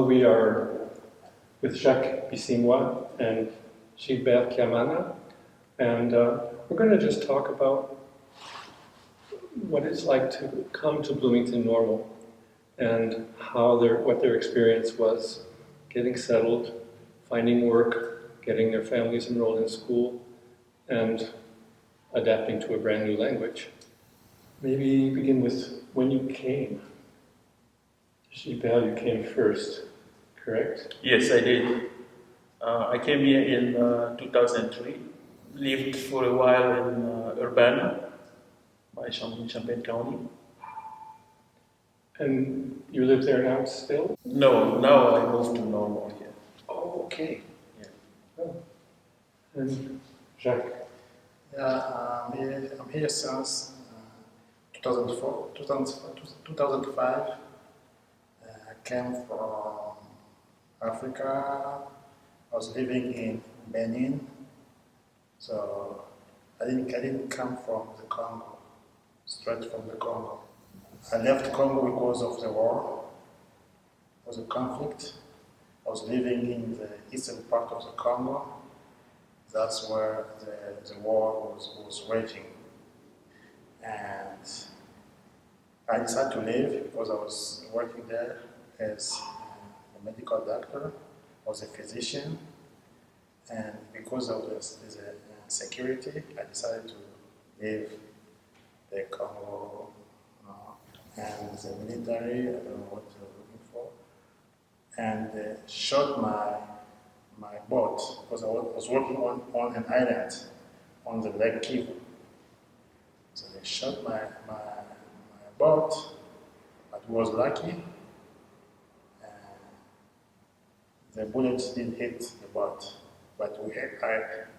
we are with Jacques Bisimwa and Gilbert Kiamana, and we're going to just talk about what it's like to come to Bloomington Normal and what their experience was getting settled, finding work, getting their families enrolled in school, and adapting to a brand new language. Maybe begin with when you came. Gilbert, you came first, correct? Yes, I did. I came here in 2003, lived for a while in Urbana, McLean County. And you live there now still? No, now I moved to Normal here. Oh, okay. Yeah. Oh. And Jacques? Yeah, I'm here since 2005. I came from Africa. I was living in Benin, so I didn't come from the Congo, straight from the Congo. I left Congo because of the war. It was a conflict. I was living in the eastern part of the Congo. That's where the war was raging. And I decided to leave because I was working there as a medical doctor, I was a physician, and because of the security, I decided to leave the Congo and the military. I don't know what they were looking for, and they shot my boat because I was working on an island on the Lake Kivu. So they shot my boat, but I was lucky. The bullets didn't hit the boat, but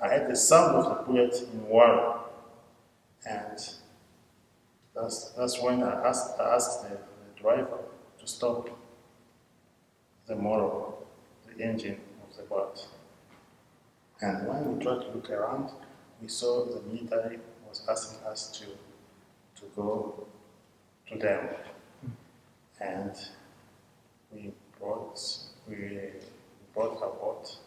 I had the sound of the bullet in water, and that's when I asked the driver to stop the motor, the engine of the boat. And when we tried to look around, we saw the military was asking us to go to them, and we brought our boat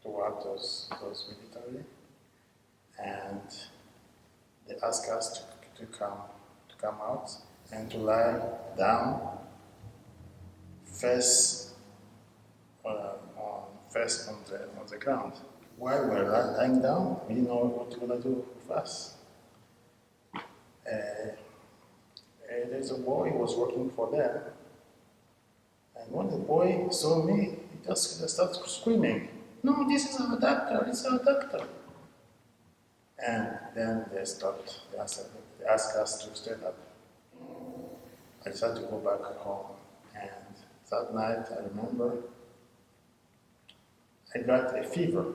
toward those military, and they asked us to come out and to lie down face on the ground. While we were lying down, we didn't know what we're gonna do with us. There's a boy who was working for them. And when the boy saw me, he just started screaming, "No, this is our doctor, it's our doctor." And then they stopped. They asked us to stand up. I decided to go back home. And that night, I remember, I got a fever.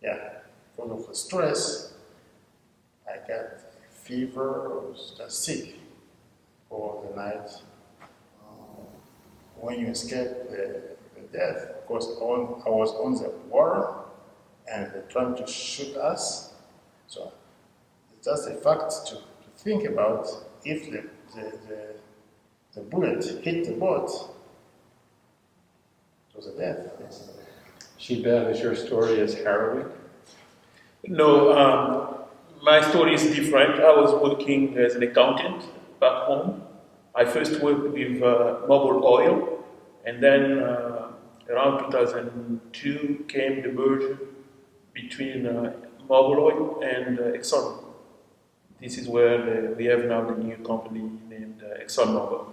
Yeah, because of the stress, I got a fever. I was just sick for the night. When you escape the death, of course, I was on the water and they're trying to shoot us. So it's just a fact to think about. If the bullet hit the boat, it was a death. Gilbert, is your story as harrowing? No, my story is different. I was working as an accountant back home. I first worked with Mobil Oil, and then around 2002 came the merger between Mobil Oil and Exxon. This is where we have now the new company named ExxonMobil.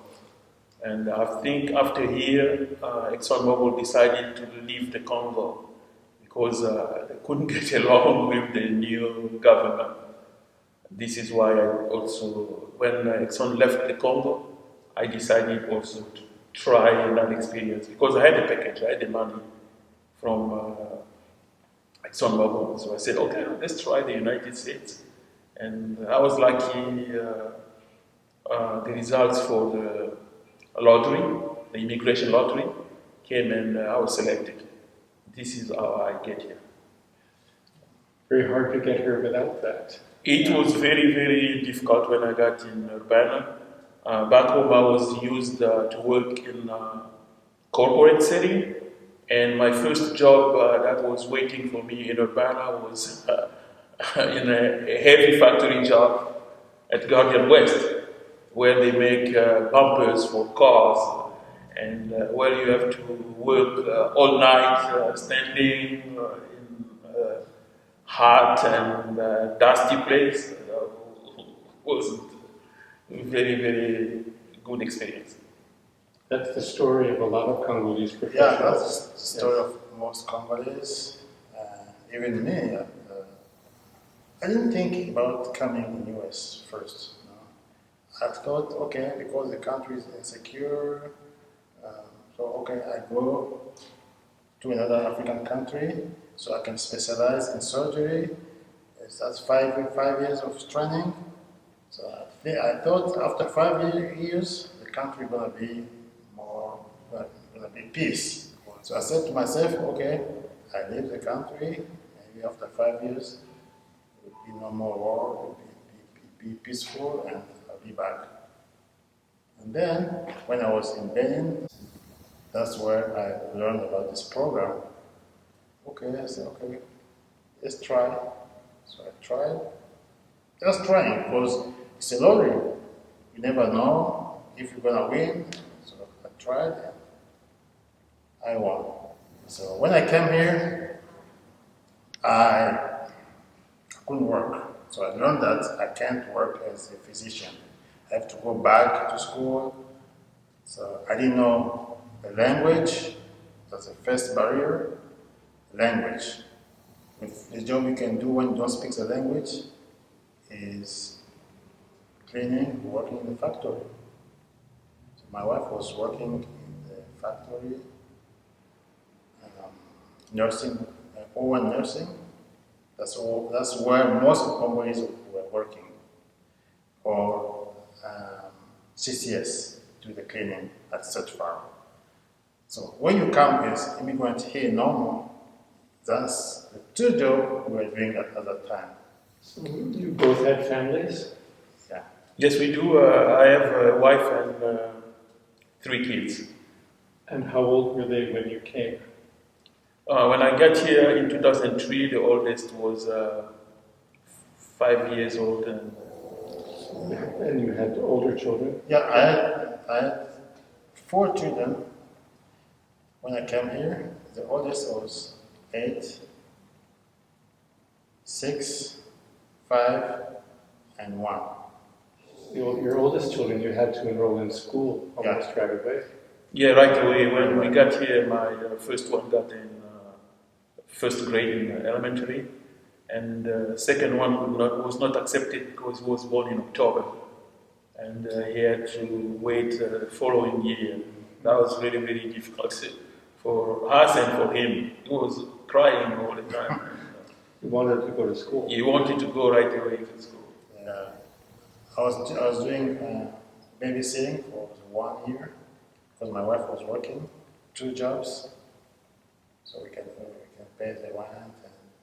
And I think after here, ExxonMobil decided to leave the Congo because they couldn't get along with the new government. This is why I also, when Exxon left the Congo, I decided also to try that experience because I had the package, I had the money from ExxonMobil. So I said, okay, let's try the United States. And I was lucky, the results for the lottery, the immigration lottery, came and I was selected. This is how I get here. Very hard to get here without that. It was very, very difficult when I got in Urbana. Back home, I was used to work in corporate setting, and my first job that was waiting for me in Urbana was in a heavy factory job at Guardian West, where they make bumpers for cars, and where you have to work all night, standing in hot and dusty place. Was very, very good experience. That's the story of a lot of Congolese Yeah, professionals. that's the story of most Congolese. Even me, I didn't think about coming in US first. I thought, okay, because the country is insecure, so okay, I go to another African country so I can specialize in surgery. That's 5 years of training. So I thought after 5 years, the country gonna be more, gonna be peace. So I said to myself, okay, I leave the country, maybe after 5 years, there will be no more war, it will be peaceful, and I'll be back. And then, when I was in Benin, that's where I learned about this program. Okay, I said, okay, let's try. So I tried. Just trying, because it's a lottery. You never know if you're gonna win. So I tried and I won. So when I came here, I couldn't work. So I learned that I can't work as a physician. I have to go back to school. So I didn't know the language. That's the first barrier, language. If the job you can do when you don't speak the language is cleaning, working in the factory. So my wife was working in the factory, nursing, O1 nursing. That's where most of Congolese were working, or CCS, do the cleaning at such farm. So when you come as immigrant here normal, that's the two jobs we were doing at that time. So you both had families? Yeah. Yes, we do. I have a wife and 3 kids. And how old were they when you came? When I got here in 2003, the oldest was 5 years old. And you had older children? Yeah, I had 4 children when I came here. The oldest was 8, 6, 5, and 1. Your oldest children, you had to enroll in school almost right away. Yeah, right away. When we got here, my first one got in first grade in elementary, and the second one was not accepted because he was born in October, and he had to wait the following year. That was really, really difficult for us and for him. He was crying all the time. You wanted to go to school? He wanted to go right away to school. I was doing babysitting for 1 year because my wife was working 2 jobs, so we can pay the rent.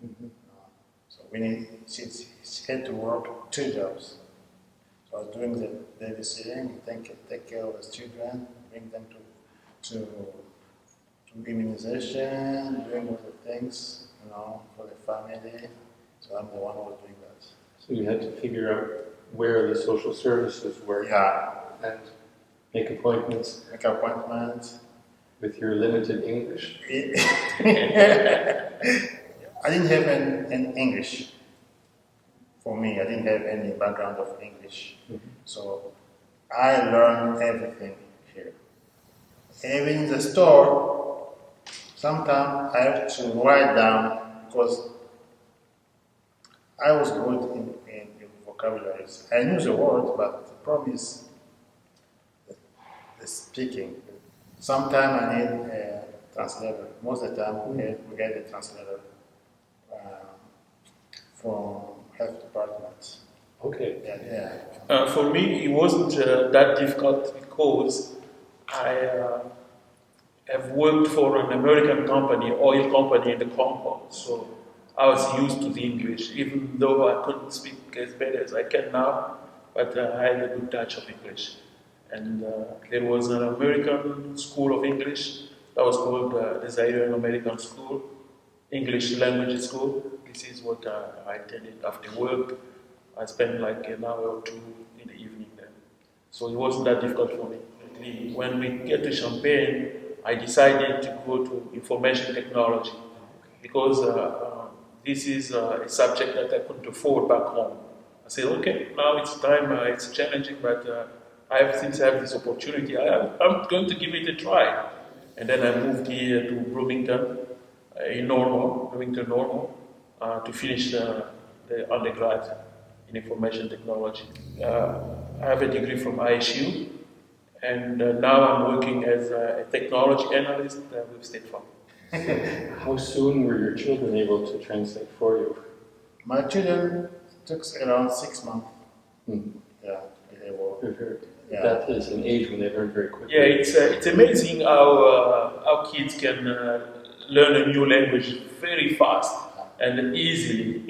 And, so she had to work 2 jobs. So I was doing the babysitting, take care of the children, bring them to immunization, doing all the things, for the family. So I'm the one who was doing that. So you had to figure out where the social services were. Yeah. And make appointments. Make appointments. With your limited English. I didn't have any English. For me, I didn't have any background of English. So I learned everything here. Even in the store, sometimes I have to write down because I was good in vocabularies. I knew the word, but the problem is the speaking. Sometimes I need a translator. Most of the time, we get a translator from health department. Okay. Yeah. For me, it wasn't that difficult because I have worked for an American company, oil company in the Congo. So I was used to the English, even though I couldn't speak as bad as I can now, but I had a good touch of English. And there was an American school of English that was called the Zaire American School, English Language School. This is what I attended after work. I spent like an hour or two in the evening there. So it wasn't that difficult for me. When we get to Champagne, I decided to go to information technology because this is a subject that I couldn't afford back home. I said, okay, now it's time, it's challenging, but since I have this opportunity, I'm going to give it a try. And then I moved here to Bloomington, Bloomington Normal, to finish the undergrad in information technology. I have a degree from ISU, and now I'm working as a technology analyst with State Farm. How soon were your children able to translate for you? My children took around 6 months. Yeah, they were. Yeah. That is an age when they learn very quickly. Yeah, it's amazing how kids can learn a new language very fast and easily.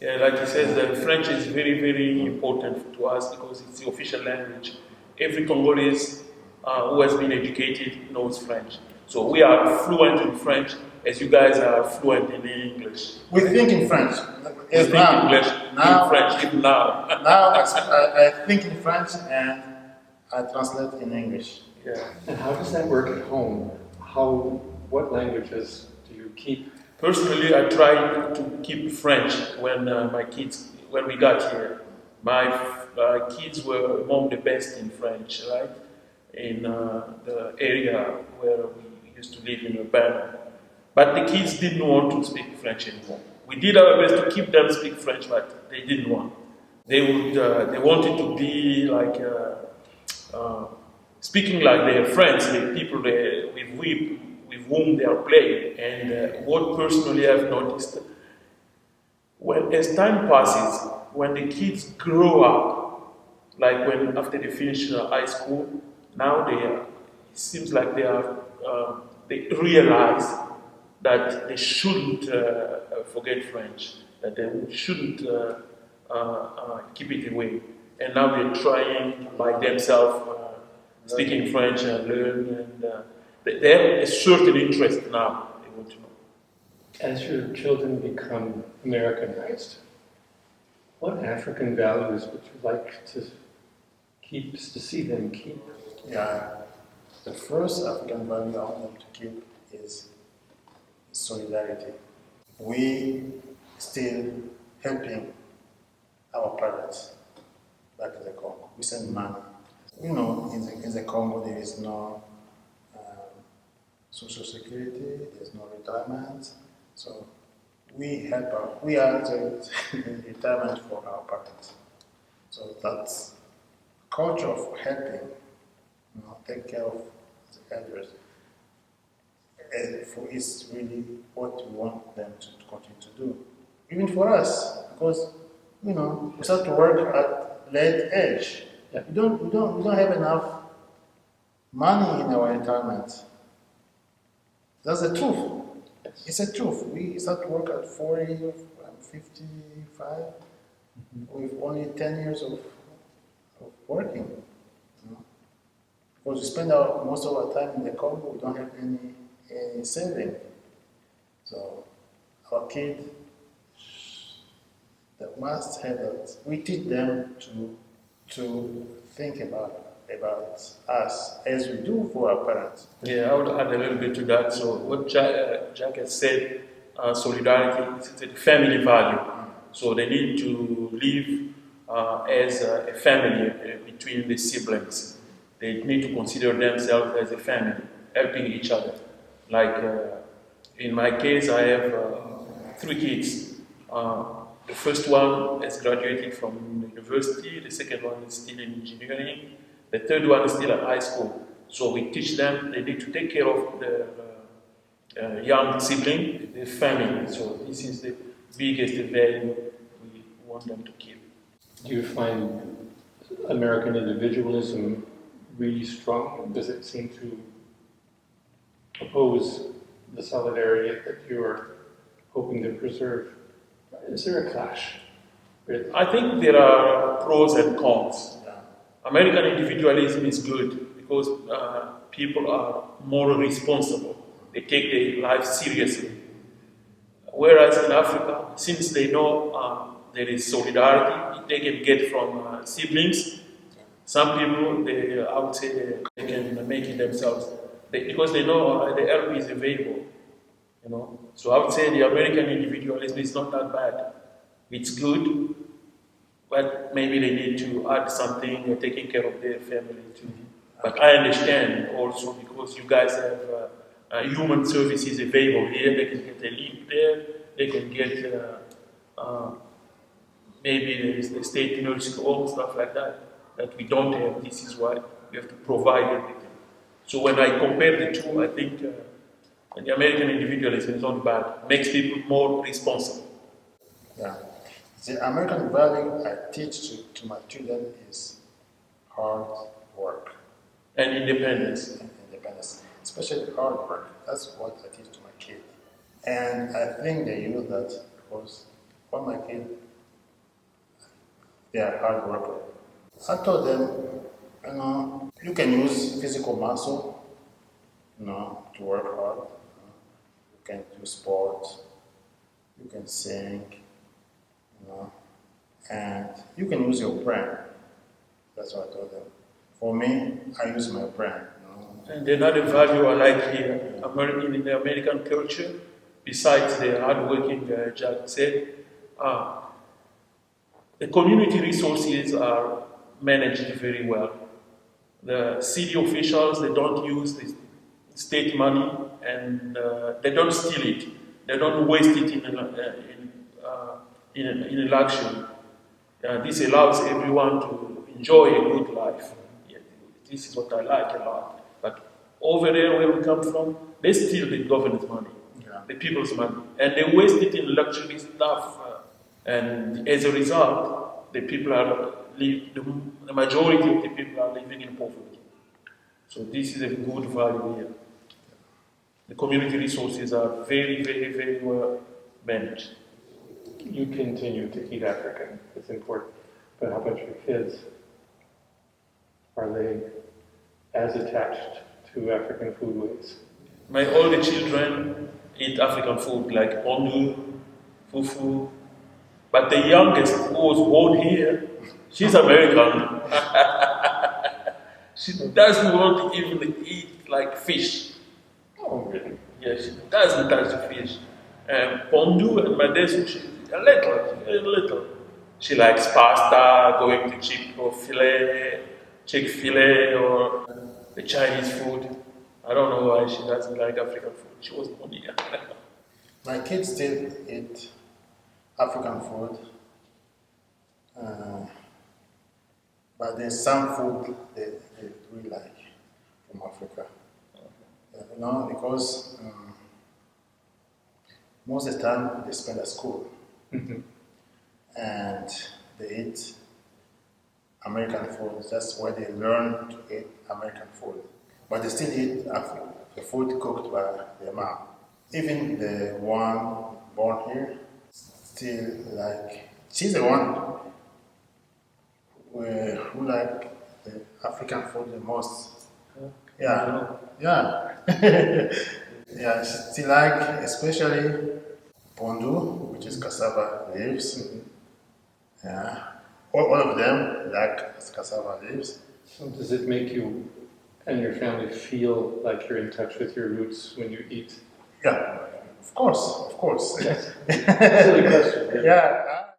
Yeah, like he says, the French is very, very important to us because it's the official language. Every Congolese who has been educated knows French. So we are fluent in French, as you guys are fluent in English. We think in French. We think English in French even now. Now I think in French and I translate in English. Yeah. And how does that work at home? What languages do you keep? Personally, I tried to keep French when when we got here. My kids were among the best in French, right? In the area where we used to live in Urbana. But the kids didn't want to speak French anymore. We did our best to keep them speak French, but they didn't want. They wanted to be like speaking like their friends, the people with whom they are playing. And what personally I've noticed, as time passes, when the kids grow up, like when after they finish high school, now it seems like they realize that they shouldn't forget French, that they shouldn't keep it away. And now they're trying by themselves speaking French and learn, and they have a certain interest now. They want to know. As your children become Americanized, what African values would you like to see them keep? Yeah, the first African value I want them to keep is solidarity. We still helping our parents back in the Congo. We send money. You know, in the Congo there is no social security, there's no retirement. So we are the retirement for our parents. So that's culture of helping, take care of the elders. It's really what we want them to continue to do. Even for us, because we start to work at late age. Yeah. We don't have enough money in our retirement. That's the truth. Yes. It's the truth. We start to work at 40, I'm 55, with only 10 years of working. Because we spend most of our time in the Congo, we don't have any saving. So our kids that must have that. We teach them to think about us as we do for our parents. Yeah, I would add a little bit to that. So what Jack has said, solidarity is a family value. So they need to live as a family between the siblings. They need to consider themselves as a family, helping each other. Like in my case, I have 3 kids. The first one has graduated from the university, the second one is still in engineering, the third one is still at high school. So we teach them, they need to take care of the young sibling, the family. So this is the biggest value we want them to keep. Do you find American individualism really strong? Does it seem to oppose the solidarity that you're hoping to preserve? Is there a clash? I think there are pros and cons. American individualism is good because people are more responsible. They take their life seriously. Whereas in Africa, since they know there is solidarity they can get from siblings, some people, I would say, they can make it themselves because they know the help is available. You know, so I would say the American individualism is not that bad. It's good, but maybe they need to add something, taking care of their family too. But I understand also because you guys have human services available here. They can get a leave there. They can get maybe the state nursing home, stuff like that. That we don't have. This is why we have to provide everything. So when I compare the two, I think the American individualism is not bad. Makes people more responsible. Yeah. The American value I teach to my children is hard work. And independence. And independence. Especially hard work. That's what I teach to my kids. And I think they use that because all my kids, they are hard workers. I told them, you can use physical muscle, to work hard. You can do sports, you can sing, and you can use your brain. That's what I told them. For me, I use my brain. And another value I like here in the American culture, besides the hardworking Jacques said, the community resources are managed very well. The city officials, they don't use the state money and they don't steal it. They don't waste it in luxury. This allows everyone to enjoy a good life. Yeah, this is what I like a lot. But over there where we come from, they steal the government money, the people's money, and they waste it in luxury stuff. And as a result, the people the majority of the people are living in poverty. So this is a good value here. The community resources are very, very, very well managed. You continue to eat African, it's important. But how about your kids? Are they as attached to African foodways? My older children eat African food like pondu, fufu. But the youngest, who was born here, she's American. She doesn't want to even eat like fish. Oh, really? Yeah, she doesn't touch the fish. Pondu and madesu, a little. She likes pasta, going to Chick-fil-A, or the Chinese food. I don't know why she doesn't like African food. She was born here. My kids still eat African food, but there's some food they really like from Africa. Because most of the time they spend at school and they eat American food. That's why they learn to eat American food. But they still eat the food cooked by their mom. Even the one born here, still she's the one who like the African food the most. Yeah. Yeah, she still like, especially pondu, which is cassava leaves. Yeah, all of them like cassava leaves. So does it make you and your family feel like you're in touch with your roots when you eat? Yeah, of course. Silly question. Yeah.